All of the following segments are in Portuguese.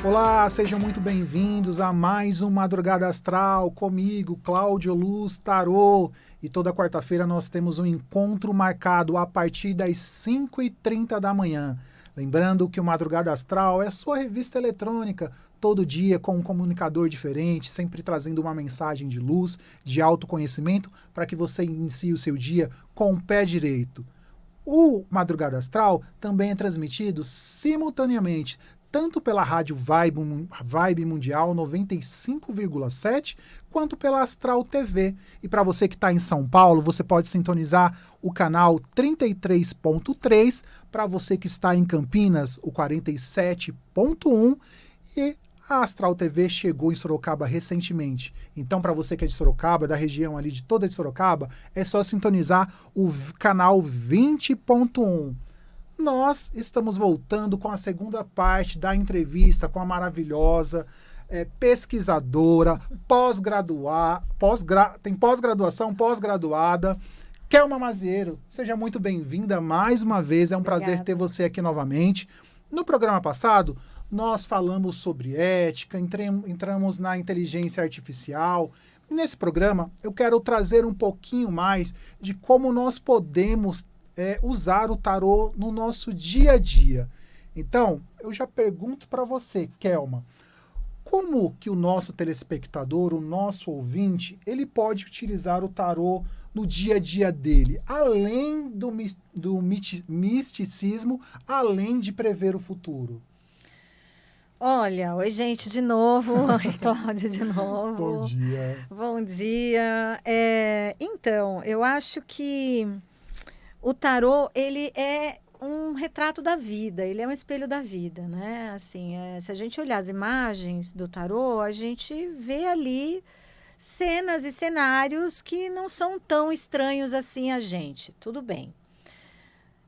Olá, sejam muito bem-vindos a mais um Madrugada Astral comigo, Cláudio Luz Tarô. E toda quarta-feira nós temos um encontro marcado a partir das 5h30 da manhã. Lembrando que o Madrugada Astral é sua revista eletrônica, todo dia com um comunicador diferente, sempre trazendo uma mensagem de luz, de autoconhecimento, para que você inicie o seu dia com o pé direito. O Madrugada Astral também é transmitido simultaneamente, tanto pela Rádio Vibe Mundial 95,7, quanto pela Astral TV. E para você que está em São Paulo, você pode sintonizar o canal 33.3, para você que está em Campinas, o 47.1, e a Astral TV chegou em Sorocaba recentemente. Então, para você que é de Sorocaba, da região ali de toda de Sorocaba, é só sintonizar o canal 20.1. Nós estamos voltando com a segunda parte da entrevista com a maravilhosa pesquisadora, tem pós-graduação, pós-graduada, Kelma Mazieiro. Seja muito bem-vinda mais uma vez, é um prazer ter você aqui novamente. No programa passado, nós falamos sobre ética, entramos na inteligência artificial. E nesse programa, eu quero trazer um pouquinho mais de como nós podemos usar o tarô no nosso dia a dia. Então, eu já pergunto para você, Kelma, como que o nosso telespectador, o nosso ouvinte, ele pode utilizar o tarô no dia a dia dele, além do misticismo, além de prever o futuro? Olha, oi gente de novo, oi Cláudia de novo. Bom dia. Bom dia. Então, eu acho que o tarô, ele é um retrato da vida, ele é um espelho da vida, né? Assim, se a gente olhar as imagens do tarô, a gente vê ali cenas e cenários que não são tão estranhos assim a gente. Tudo bem.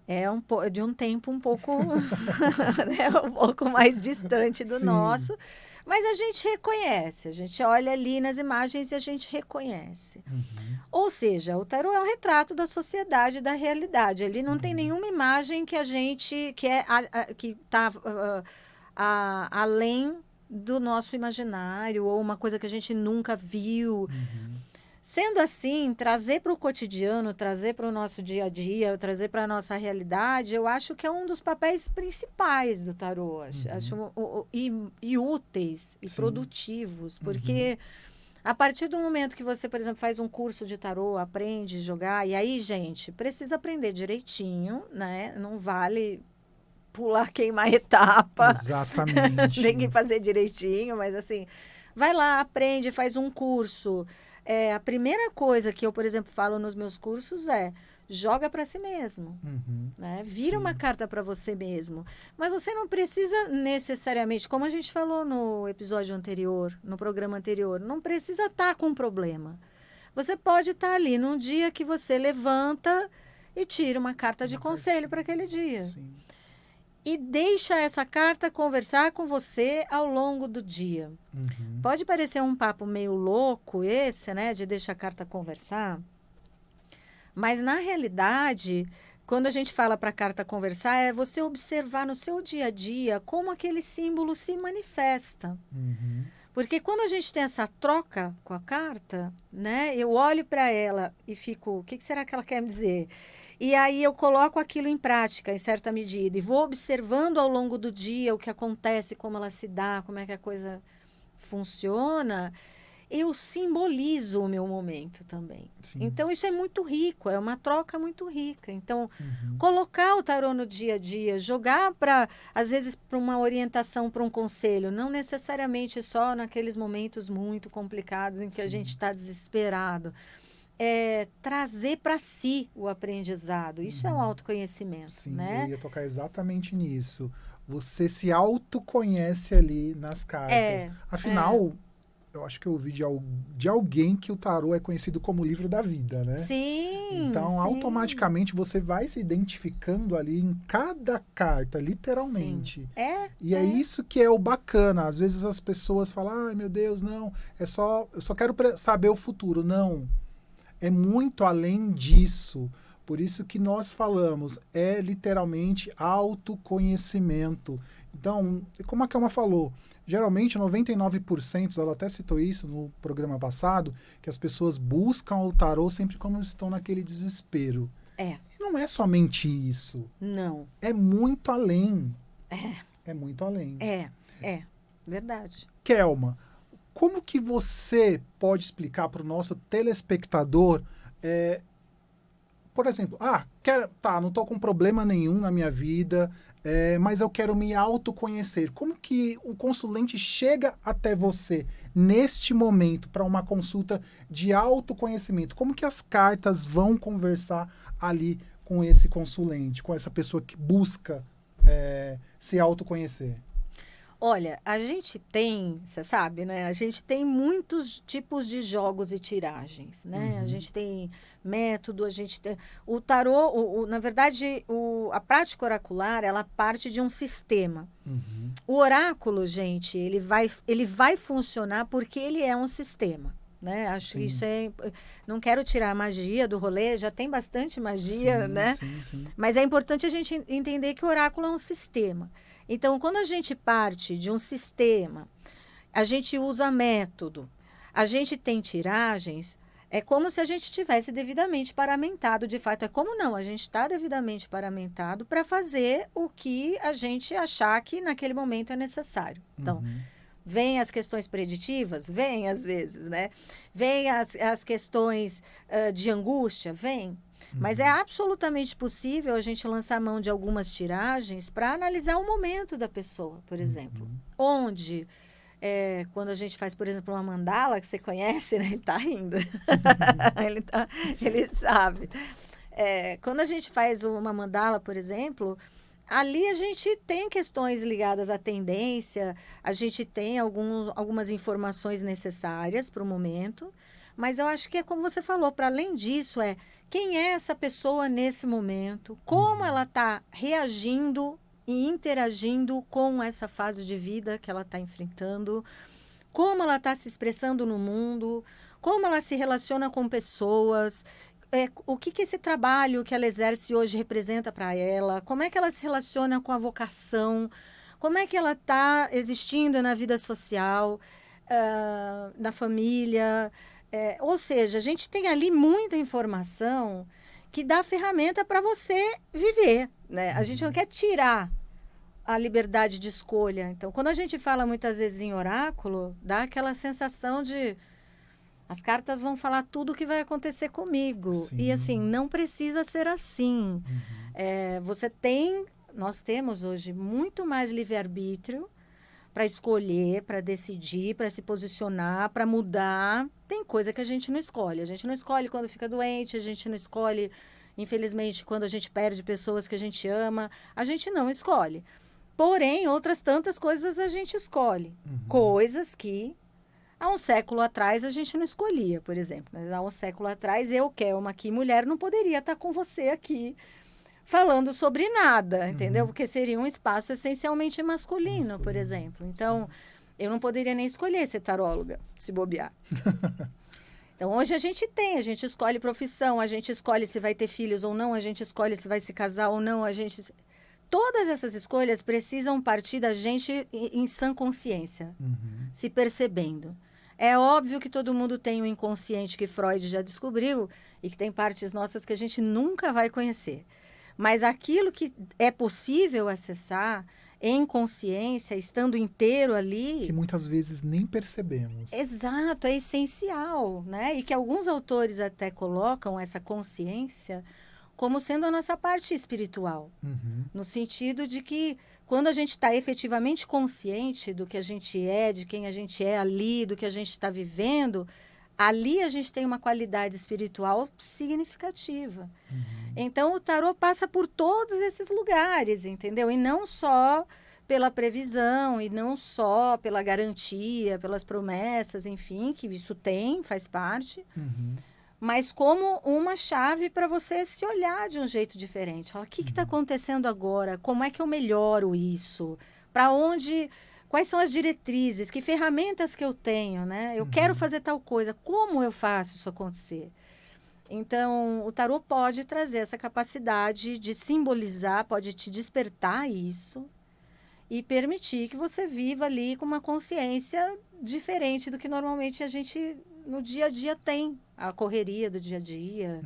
É de um tempo um pouco, né, um pouco mais distante do nosso, mas a gente reconhece, a gente olha ali nas imagens e a gente reconhece. Uhum. Ou seja, o tarô é um retrato da sociedade, da realidade. Ele não tem nenhuma imagem que a gente, que está além do nosso imaginário, ou uma coisa que a gente nunca viu. Uhum. Sendo assim, trazer para o cotidiano, trazer para o nosso dia a dia, trazer para a nossa realidade, eu acho que é um dos papéis principais do tarô. Acho e úteis e produtivos, porque a partir do momento que você, por exemplo, faz um curso de tarô, aprende a jogar, e aí, gente, precisa aprender direitinho, né? Não vale pular, queimar etapa. Exatamente. Tem que fazer direitinho, mas assim, vai lá, aprende, faz um curso. A primeira coisa que eu, por exemplo, falo nos meus cursos é: joga para si mesmo. Né? Vira uma carta para você mesmo. Mas você não precisa necessariamente, como a gente falou no episódio anterior, no programa anterior, não precisa estar com um problema. Você pode estar ali num dia que você levanta e tira uma carta de conselho para aquele dia. Sim. E deixa essa carta conversar com você ao longo do dia. Pode parecer um papo meio louco esse, né? De deixar a carta conversar. Mas, na realidade, quando a gente fala para a carta conversar, é você observar no seu dia a dia como aquele símbolo se manifesta. Porque quando a gente tem essa troca com a carta, né? Eu olho para ela e fico, o que será que ela quer me dizer? E aí eu coloco aquilo em prática, em certa medida, e vou observando ao longo do dia o que acontece, como ela se dá, como é que a coisa funciona. Eu simbolizo o meu momento também. Sim. Então, isso é muito rico, é uma troca muito rica. Então, colocar o tarô no dia a dia, jogar às vezes, para uma orientação, para um conselho, não necessariamente só naqueles momentos muito complicados em que a gente está desesperado. Trazer para si o aprendizado. Isso é um autoconhecimento. Sim, né? Eu ia tocar exatamente nisso. Você se autoconhece ali nas cartas. Afinal, eu acho que eu ouvi de alguém que o tarô é conhecido como o livro da vida, né? Sim. Então, automaticamente, você vai se identificando ali em cada carta, literalmente. Sim. E é isso que é o bacana. Às vezes as pessoas falam, ai meu Deus, não, eu só quero saber o futuro. Não. É muito além disso. Por isso que nós falamos, é literalmente autoconhecimento. Então, como a Kelma falou, geralmente 99%, ela até citou isso no programa passado, que as pessoas buscam o tarô sempre quando estão naquele desespero. É. E não é somente isso. Não. É muito além. É muito além. Verdade. Kelma, como que você pode explicar para o nosso telespectador, por exemplo, não estou com problema nenhum na minha vida, mas eu quero me autoconhecer. Como que o consulente chega até você neste momento para uma consulta de autoconhecimento? Como que as cartas vão conversar ali com esse consulente, com essa pessoa que busca se autoconhecer? Olha, a gente tem, você sabe, né? A gente tem muitos tipos de jogos e tiragens, né? A gente tem método, a gente tem... O tarô, na verdade, a prática oracular, ela parte de um sistema. O oráculo, gente, ele vai funcionar porque ele é um sistema. Né? Acho que isso não quero tirar a magia do rolê, já tem bastante magia, né? Sim. Mas é importante a gente entender que o oráculo é um sistema. Então, quando a gente parte de um sistema, a gente usa método, a gente tem tiragens, é como se a gente tivesse devidamente paramentado, de fato. É como não, a gente está devidamente paramentado para fazer o que a gente achar que naquele momento é necessário. Então, vem as questões preditivas? Vem às vezes, né? Vem as questões de angústia? Vem. Mas é absolutamente possível a gente lançar mão de algumas tiragens para analisar o momento da pessoa, por exemplo. Onde, quando a gente faz, por exemplo, uma mandala, que você conhece, né? Ele está rindo. Ele sabe. Quando a gente faz uma mandala, por exemplo... Ali a gente tem questões ligadas à tendência, a gente tem algumas informações necessárias para o momento, mas eu acho que é como você falou, para além disso, quem é essa pessoa nesse momento, como ela está reagindo e interagindo com essa fase de vida que ela está enfrentando, como ela está se expressando no mundo, como ela se relaciona com pessoas... o que esse trabalho que ela exerce hoje representa para ela, como é que ela se relaciona com a vocação, como é que ela está existindo na vida social, na família. Ou seja, a gente tem ali muita informação que dá ferramenta para você viver. Né? A gente não quer tirar a liberdade de escolha. Então, quando a gente fala muitas vezes em oráculo, dá aquela sensação de... As cartas vão falar tudo o que vai acontecer comigo. Sim. E, assim, não precisa ser assim. Nós temos hoje muito mais livre-arbítrio para escolher, para decidir, para se posicionar, para mudar. Tem coisa que a gente não escolhe. A gente não escolhe quando fica doente, a gente não escolhe, infelizmente, quando a gente perde pessoas que a gente ama. A gente não escolhe. Porém, outras tantas coisas a gente escolhe. Coisas que... Há um século atrás, a gente não escolhia, por exemplo. Há um século atrás, eu, Kelma, aqui, mulher, não poderia estar com você aqui falando sobre nada, entendeu? Porque seria um espaço essencialmente masculino, por exemplo. Então, eu não poderia nem escolher ser taróloga, se bobear. Então, hoje a gente escolhe profissão, a gente escolhe se vai ter filhos ou não, a gente escolhe se vai se casar ou não, Todas essas escolhas precisam partir da gente em sã consciência, se percebendo. É óbvio que todo mundo tem um inconsciente que Freud já descobriu e que tem partes nossas que a gente nunca vai conhecer. Mas aquilo que é possível acessar em consciência, estando inteiro ali... Que muitas vezes nem percebemos. Exato, é essencial, né? E que alguns autores até colocam essa consciência como sendo a nossa parte espiritual. No sentido de que quando a gente está efetivamente consciente do que a gente é, de quem a gente é ali, do que a gente está vivendo, ali a gente tem uma qualidade espiritual significativa. Então, o tarô passa por todos esses lugares, entendeu? E não só pela previsão, e não só pela garantia, pelas promessas, enfim, que isso faz parte, mas como uma chave para você se olhar de um jeito diferente. Fala, o que está acontecendo agora? Como é que eu melhoro isso? Para onde... Quais são as diretrizes? Que ferramentas que eu tenho, né? Eu quero fazer tal coisa. Como eu faço isso acontecer? Então, o tarô pode trazer essa capacidade de simbolizar, pode te despertar isso e permitir que você viva ali com uma consciência diferente do que normalmente a gente no dia a dia tem. A correria do dia a dia,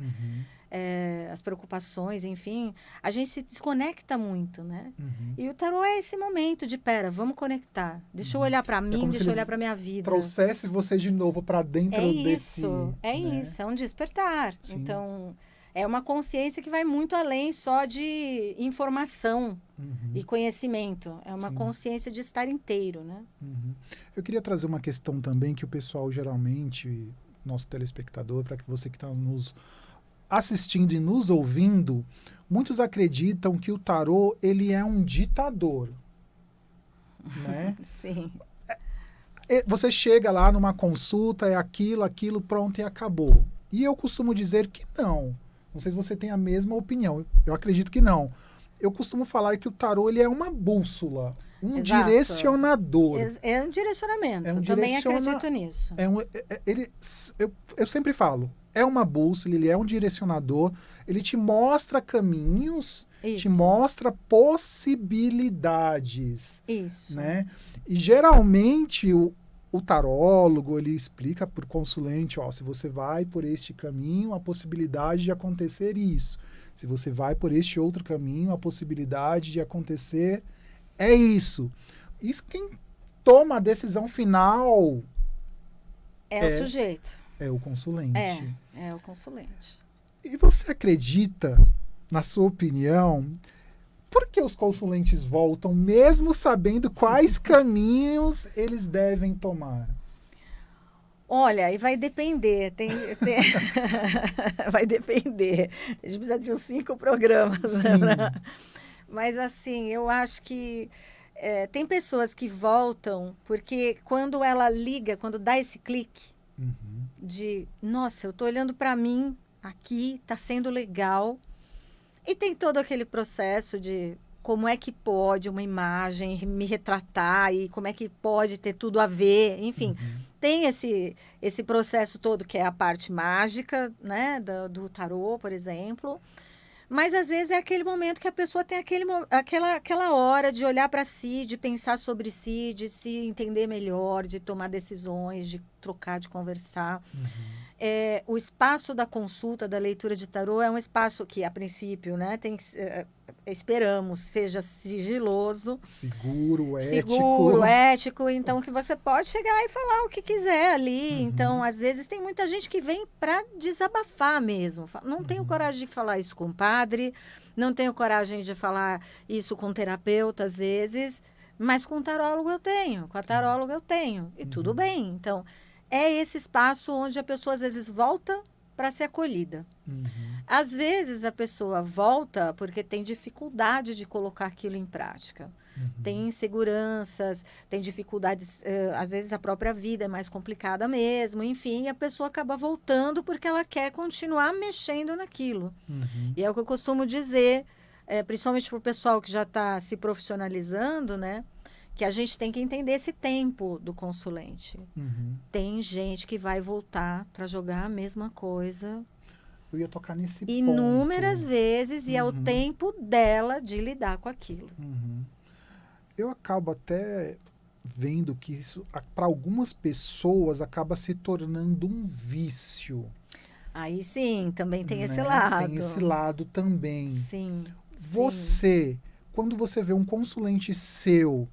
as preocupações, enfim. A gente se desconecta muito, né? E o tarô é esse momento de, pera, vamos conectar. Deixa eu olhar para mim, deixa eu olhar para minha vida. Trouxesse você de novo para dentro desse... É isso, é um despertar. Sim. Então, é uma consciência que vai muito além só de informação e conhecimento. É uma consciência de estar inteiro, né? Eu queria trazer uma questão também que o pessoal geralmente, nosso telespectador, para que você que está nos assistindo e nos ouvindo, muitos acreditam que o tarô ele é um ditador, né? Sim. Você chega lá numa consulta, é aquilo, pronto e acabou. E eu costumo dizer que não. Não sei se você tem a mesma opinião. Eu acredito que não. Eu costumo falar que o tarô ele é uma bússola, um direcionador. É um direcionamento. Eu também acredito nisso. Eu sempre falo, é uma bússola, ele é um direcionador, ele te mostra caminhos, te mostra possibilidades. Isso. Né? E geralmente o tarólogo, ele explica por consulente, ó, se você vai por este caminho, a possibilidade de acontecer isso. Se você vai por este outro caminho, a possibilidade de acontecer é isso. Isso quem toma a decisão final é o sujeito. É o consulente. É o consulente. E você acredita, na sua opinião, por que os consulentes voltam mesmo sabendo quais caminhos eles devem tomar? Olha, e vai depender. Vai depender. A gente precisa de uns 5 programas. Né? Mas, assim, eu acho que tem pessoas que voltam porque quando ela liga, quando dá esse clique de, nossa, eu estou olhando para mim aqui, está sendo legal. E tem todo aquele processo de como é que pode uma imagem me retratar e como é que pode ter tudo a ver, enfim. Tem esse processo todo que é a parte mágica, né, do tarô, por exemplo. Mas, às vezes, é aquele momento que a pessoa tem aquela hora de olhar para si, de pensar sobre si, de se entender melhor, de tomar decisões, de trocar, de conversar. O espaço da consulta, da leitura de tarô, é um espaço que, a princípio, né, esperamos, seja sigiloso. Seguro, ético. Então, que você pode chegar e falar o que quiser ali. Então, às vezes, tem muita gente que vem para desabafar mesmo. Não tenho coragem de falar isso com o padre, não tenho coragem de falar isso com o terapeuta, às vezes, mas com o tarólogo eu tenho, com a taróloga eu tenho. E tudo bem. Então, é esse espaço onde a pessoa, às vezes, volta para ser acolhida. Às vezes, a pessoa volta porque tem dificuldade de colocar aquilo em prática. Tem inseguranças, tem dificuldades, às vezes a própria vida é mais complicada mesmo, enfim, e a pessoa acaba voltando porque ela quer continuar mexendo naquilo. E é o que eu costumo dizer, principalmente para o pessoal que já está se profissionalizando, né? Que a gente tem que entender esse tempo do consulente. Tem gente que vai voltar para jogar a mesma coisa. Eu ia tocar nesse ponto. Inúmeras vezes, e é o tempo dela de lidar com aquilo. Eu acabo até vendo que isso, para algumas pessoas, acaba se tornando um vício. Aí sim, também tem esse lado. Tem esse lado também. Sim. Você, quando você vê um consulente seu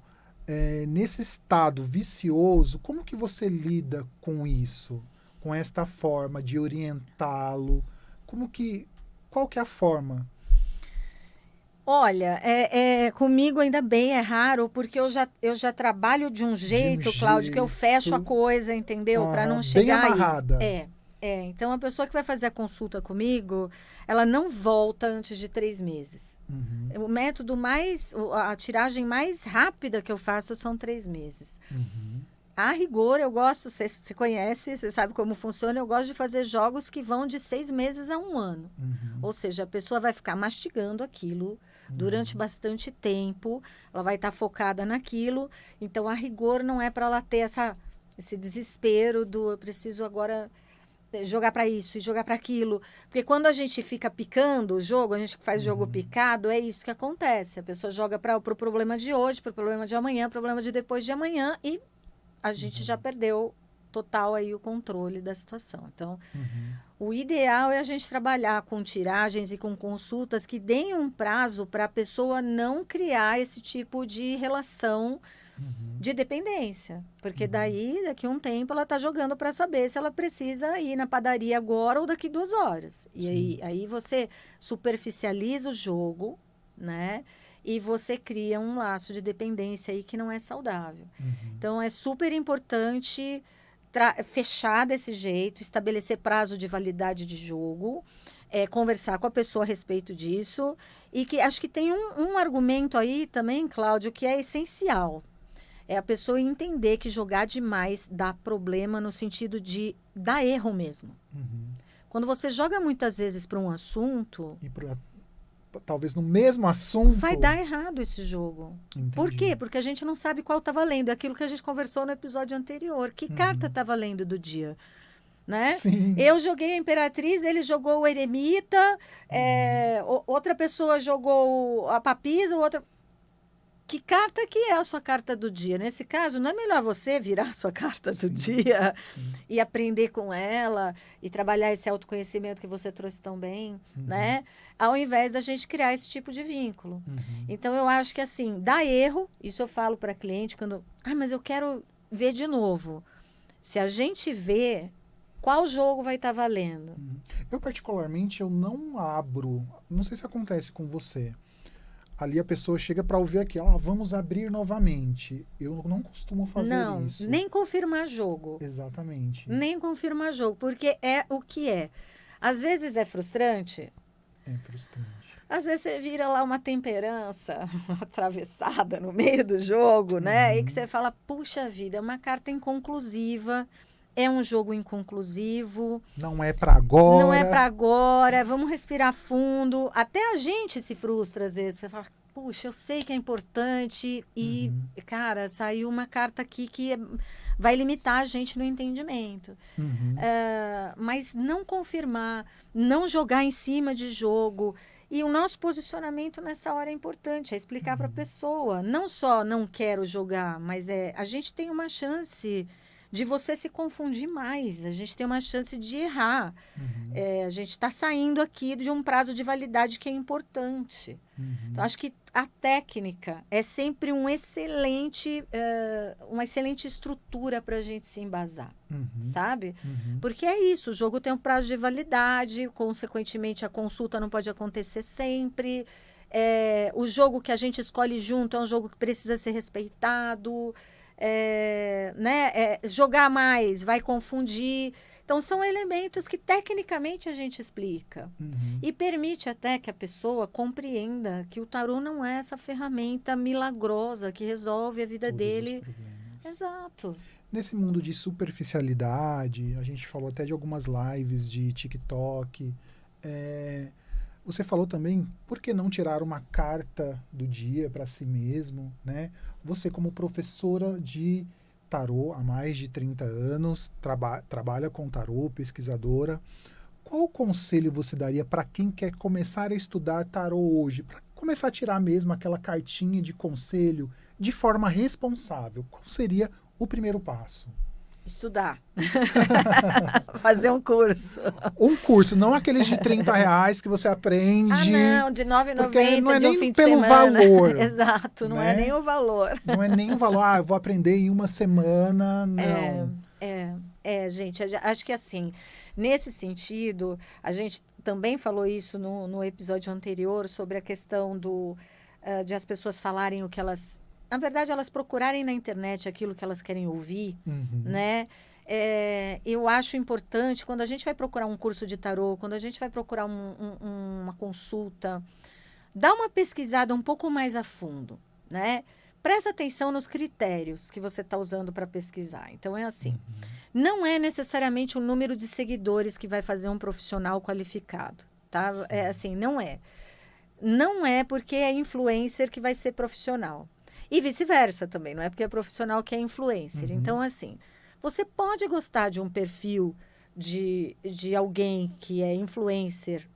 nesse estado vicioso, como que você lida com isso? Com esta forma de orientá-lo? Qual que é a forma? Olha, comigo ainda bem é raro, porque eu já trabalho de um jeito, Cláudio, que eu fecho a coisa, entendeu? Para não chegar bem amarrada. Então, a pessoa que vai fazer a consulta comigo, ela não volta antes de 3 meses. O método a tiragem mais rápida que eu faço são 3 meses. A rigor, eu gosto, você conhece, você sabe como funciona, eu gosto de fazer jogos que vão de 6 meses a 1 ano. Ou seja, a pessoa vai ficar mastigando aquilo durante bastante tempo, ela vai estar focada naquilo. Então, a rigor não é para ela ter esse desespero eu preciso agora jogar para isso e jogar para aquilo. Porque quando a gente fica picando o jogo, a gente faz jogo picado, é isso que acontece. A pessoa joga para o problema de hoje, para o problema de amanhã, problema de depois de amanhã e a gente já perdeu total aí o controle da situação. Então, o ideal é a gente trabalhar com tiragens e com consultas que deem um prazo para a pessoa não criar esse tipo de relação de dependência. Porque daqui a um tempo, ela está jogando para saber se ela precisa ir na padaria agora ou daqui 2 horas. E aí você superficializa o jogo, né? E você cria um laço de dependência aí que não é saudável. Então, é super importante fechar desse jeito, estabelecer prazo de validade de jogo, conversar com a pessoa a respeito disso. E que acho que tem um argumento aí também, Cláudio, que é essencial. É a pessoa entender que jogar demais dá problema no sentido de dar erro mesmo. Quando você joga muitas vezes para um assunto... E talvez no mesmo assunto... Vai dar errado esse jogo. Entendi. Por quê? Porque a gente não sabe qual está valendo. É aquilo que a gente conversou no episódio anterior. Que carta está valendo do dia? Né? Sim. Eu joguei a Imperatriz, ele jogou o Eremita, outra pessoa jogou a Papisa, outra... Que carta que é a sua carta do dia? Nesse caso, não é melhor você virar a sua carta do dia e aprender com ela e trabalhar esse autoconhecimento que você trouxe tão bem, né? Ao invés da gente criar esse tipo de vínculo. Então, eu acho que, assim, dá erro, isso eu falo para cliente quando... mas eu quero ver de novo. Se a gente vê, qual jogo vai estar valendo? Eu, particularmente, eu não abro... Não sei se acontece com você... Ali a pessoa chega para ouvir aquilo, vamos abrir novamente. Eu não costumo fazer isso. Não, nem confirmar jogo. Exatamente. Nem confirmar jogo, porque é o que é. Às vezes é frustrante. É frustrante. Às vezes você vira lá uma temperança atravessada no meio do jogo, né? E que você fala, puxa vida, é uma carta inconclusiva. É um jogo inconclusivo. Não é para agora. Não é para agora. Vamos respirar fundo. Até a gente se frustra às vezes. Você fala, puxa, eu sei que é importante. E, cara, saiu uma carta aqui que vai limitar a gente no entendimento. Mas não confirmar, não jogar em cima de jogo. E o nosso posicionamento nessa hora é importante. É explicar para a pessoa. Não só não quero jogar, mas a gente tem uma chance... de você se confundir mais. A gente tem uma chance de errar. A gente está saindo aqui de um prazo de validade que é importante. Então, acho que a técnica é sempre uma excelente estrutura para a gente se embasar, sabe? Porque é isso, o jogo tem um prazo de validade, consequentemente, a consulta não pode acontecer sempre. O jogo que a gente escolhe junto é um jogo que precisa ser respeitado. Jogar mais vai confundir. Então, são elementos que tecnicamente a gente explica. E permite até que a pessoa compreenda que o tarô não é essa ferramenta milagrosa que resolve a vida dele. Exato. Nesse mundo de superficialidade, a gente falou até de algumas lives de TikTok. Você falou também, por que não tirar uma carta do dia para si mesmo, né? Você, como professora de tarô há mais de 30 anos, trabalha com tarô, pesquisadora. Qual conselho você daria para quem quer começar a estudar tarô hoje? Para começar a tirar mesmo aquela cartinha de conselho de forma responsável. Qual seria o primeiro passo? Estudar. Fazer um curso. Um curso, não aqueles de R$30 que você aprende. Não, de R$9,90 não é de um nem fim de pelo semana. valor. Exato, não é nem o valor. Não é nem o valor, eu vou aprender em uma semana, não. Gente, acho que assim, nesse sentido, a gente também falou isso no episódio anterior sobre a questão de as pessoas falarem o que elas... Na verdade, elas procurarem na internet aquilo que elas querem ouvir, né? Eu acho importante, quando a gente vai procurar um curso de tarô, quando a gente vai procurar uma consulta, dá uma pesquisada um pouco mais a fundo, né? Presta atenção nos critérios que você está usando para pesquisar. Então, é assim, não é necessariamente o número de seguidores que vai fazer um profissional qualificado, tá? Não é. Não é porque é influencer que vai ser profissional. E vice-versa também, não é porque é profissional que é influencer. Então, assim, você pode gostar de um perfil de alguém que é influencer,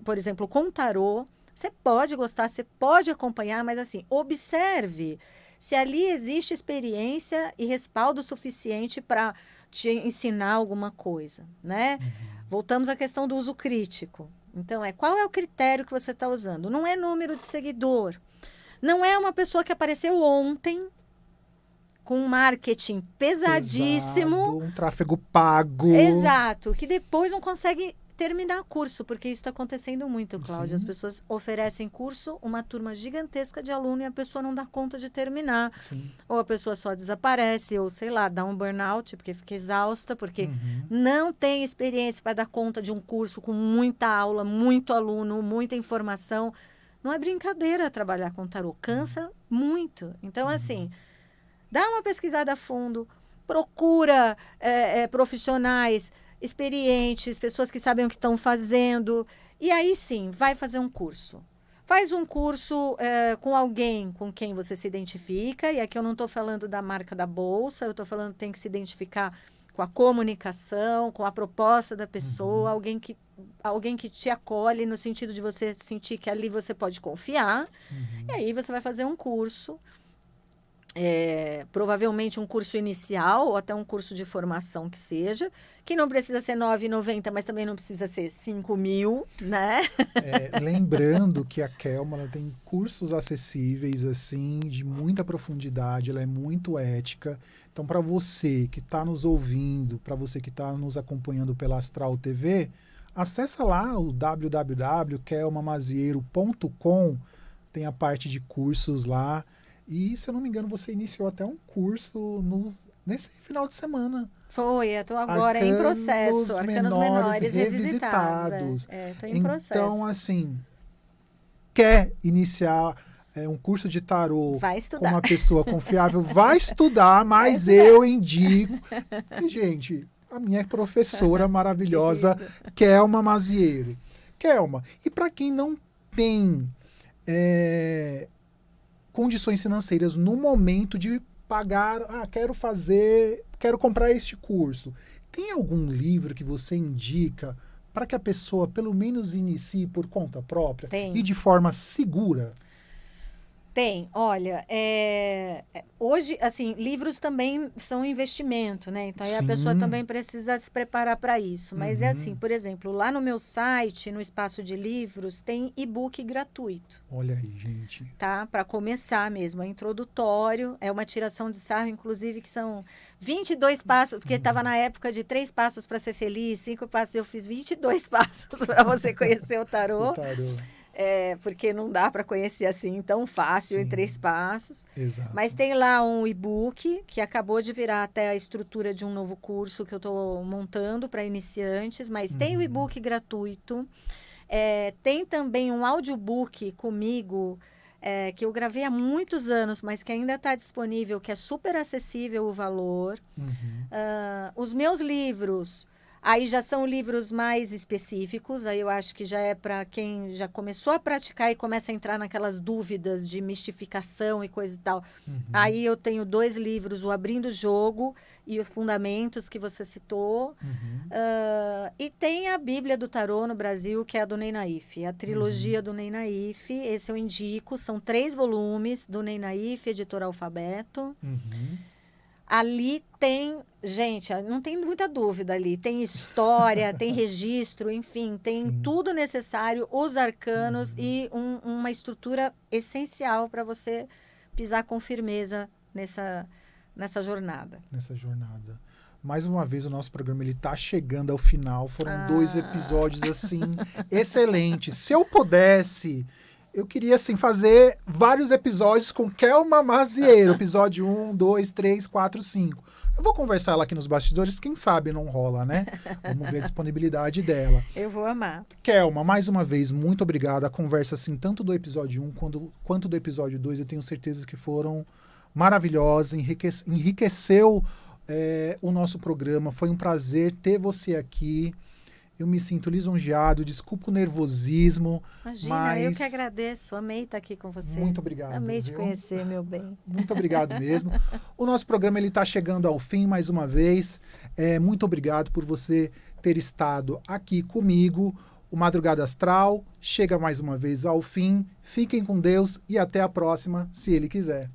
por exemplo, com tarô, você pode gostar, você pode acompanhar, mas assim, observe se ali existe experiência e respaldo suficiente para te ensinar alguma coisa, né? Voltamos à questão do uso crítico. Então, qual é o critério que você está usando? Não é número de seguidor. Não é uma pessoa que apareceu ontem com um marketing pesadíssimo. Pesado, um tráfego pago. Exato, que depois não consegue terminar curso, porque isso está acontecendo muito, Cláudia. As Sim. pessoas oferecem curso, uma turma gigantesca de aluno e a pessoa não dá conta de terminar. Sim. Ou a pessoa só desaparece, ou sei lá, dá um burnout, porque fica exausta, porque não tem experiência para dar conta de um curso com muita aula, muito aluno, muita informação. Não é brincadeira trabalhar com tarô, cansa muito. Então, assim, dá uma pesquisada a fundo, procura profissionais experientes, pessoas que sabem o que estão fazendo, e aí sim, vai fazer um curso. Faz um curso com alguém com quem você se identifica, e aqui eu não estou falando da marca da bolsa, eu estou falando que tem que se identificar com a comunicação, com a proposta da pessoa, alguém que te acolhe no sentido de você sentir que ali você pode confiar, e aí você vai fazer um curso, provavelmente um curso inicial ou até um curso de formação que seja, que não precisa ser R$ 9,90, mas também não precisa ser 5.000, né? Lembrando que a Kelma, ela tem cursos acessíveis, assim, de muita profundidade, ela é muito ética. Então, para você que está nos ouvindo, para você que está nos acompanhando pela Astral TV, acessa lá o www.kelmamazieiro.com, tem a parte de cursos lá. E, se eu não me engano, você iniciou até um curso nesse final de semana. Foi, eu estou agora em processo. Arcanos Menores revisitados. Estou em processo. Então, assim, quer iniciar um curso de tarô com uma pessoa confiável, vai estudar, mas eu indico. E, gente, a minha professora maravilhosa, Kelma Mazieiro. Kelma, e para quem não tem condições financeiras no momento de pagar, quero comprar este curso, tem algum livro que você indica para que a pessoa pelo menos inicie por conta própria e de forma segura? Tem, olha, hoje, assim, livros também são investimento, né? Então, aí a pessoa também precisa se preparar para isso. Mas é assim, por exemplo, lá no meu site, no espaço de livros, tem e-book gratuito. Olha aí, gente. Tá? Para começar mesmo, é introdutório, é uma tiração de sarro, inclusive, que são 22 passos, porque estava na época de 3 passos para ser feliz, 5 passos, eu fiz 22 passos para você conhecer o tarô. O tarô. Porque não dá para conhecer assim tão fácil em 3 passos. Exato. Mas tem lá um e-book que acabou de virar até a estrutura de um novo curso que eu estou montando para iniciantes, mas tem o e-book gratuito. Tem também um audiobook comigo, que eu gravei há muitos anos, mas que ainda está disponível, que é super acessível o valor. Os meus livros... Aí já são livros mais específicos, aí eu acho que já é para quem já começou a praticar e começa a entrar naquelas dúvidas de mistificação e coisa e tal. Aí eu tenho 2 livros, o Abrindo o Jogo e os Fundamentos, que você citou. E tem a Bíblia do Tarô no Brasil, que é a do Ney Naif, a trilogia do Ney Naif. Esse eu indico, são 3 volumes do Ney Naif, editora Alfabeto. Ali tem, gente, não tem muita dúvida ali. Tem história, tem registro, enfim, tem tudo necessário, os arcanos e uma estrutura essencial para você pisar com firmeza nessa jornada. Nessa jornada. Mais uma vez, o nosso programa está chegando ao final. Foram 2 episódios, assim, excelentes. Se eu pudesse... Eu queria, assim, fazer vários episódios com Kelma Mazieiro. Episódio 1, 2, 3, 4, 5. Eu vou conversar lá aqui nos bastidores. Quem sabe não rola, né? Vamos ver a disponibilidade dela. Eu vou amar. Kelma, mais uma vez, muito obrigada. A conversa, assim, tanto do episódio 1 quanto do episódio 2, eu tenho certeza que foram maravilhosas. Enriqueceu o nosso programa. Foi um prazer ter você aqui. Eu me sinto lisonjeado, desculpa o nervosismo. Imagina, mas... eu que agradeço. Amei estar aqui com você. Muito obrigado. Amei te conhecer, meu bem. Muito obrigado mesmo. O nosso programa está chegando ao fim mais uma vez. Muito obrigado por você ter estado aqui comigo. O Madrugada Astral chega mais uma vez ao fim. Fiquem com Deus e até a próxima, se Ele quiser.